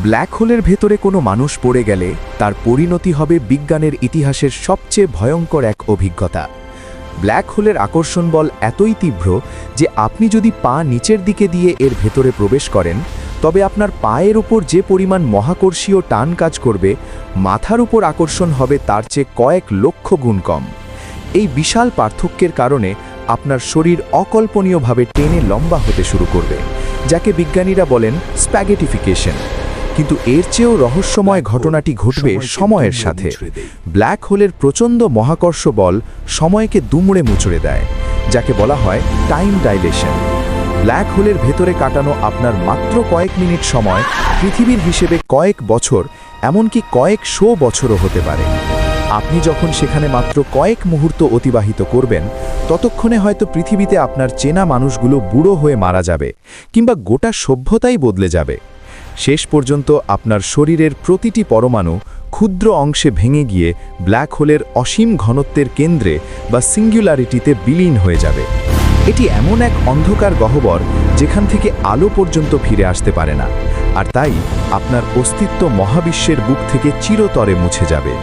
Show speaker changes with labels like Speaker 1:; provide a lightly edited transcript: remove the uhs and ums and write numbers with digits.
Speaker 1: Black হোলের ভেতরে কোনো মানুষ পড়ে গেলে তার পরিণতি হবে বিজ্ঞানের ইতিহাসের সবচেয়ে ভয়ঙ্কর এক অভিজ্ঞতা। ব্ল্যাক হোলের আকর্ষণ বল এতই তীব্র যে আপনি যদি পা নিচের দিকে দিয়ে এর ভেতরে প্রবেশ করেন, তবে আপনার পায়ের উপর যে পরিমাণ মহাকর্ষীয় টান কাজ করবে, মাথার উপর আকর্ষণ হবে তার চেয়ে কয়েক লক্ষ গুণ কম। এই বিশাল পার্থক্যের কারণে আপনার শরীর অকল্পনীয়ভাবে টেনে লম্বা হতে শুরু করবে, যাকে বিজ্ঞানীরা বলেন স্প্যাগেটিফিকেশন। কিন্তু এর চেয়েও রহস্যময় ঘটনাটি ঘটবে সময়ের সাথে। ব্ল্যাক হোলের প্রচণ্ড মহাকর্ষ বল সময়কে দুমড়ে মুচড়ে দেয়, যাকে বলা হয় টাইম ডাইলেশন। ব্ল্যাক হোলের ভেতরে কাটানো আপনার মাত্র কয়েক মিনিট সময় পৃথিবীর হিসেবে কয়েক বছর, এমনকি কয়েক শো বছরও হতে পারে। আপনি যখন সেখানে মাত্র কয়েক মুহূর্ত অতিবাহিত করবেন, ততক্ষণে হয়তো পৃথিবীতে আপনার চেনা মানুষগুলো বুড়ো হয়ে মারা যাবে, কিংবা গোটা সভ্যতাই বদলে যাবে। শেষ পর্যন্ত আপনার শরীরের প্রতিটি পরমাণু ক্ষুদ্র অংশে ভেঙে গিয়ে ব্ল্যাক হোলের অসীম ঘনত্বের কেন্দ্রে বা সিঙ্গুলারিটিতে বিলীন হয়ে যাবে। এটি এমন এক অন্ধকার গহ্বর যেখান থেকে আলো পর্যন্ত ফিরে আসতে পারে না, আর তাই আপনার অস্তিত্ব মহাবিশ্বের বুক থেকে চিরতরে মুছে যাবে।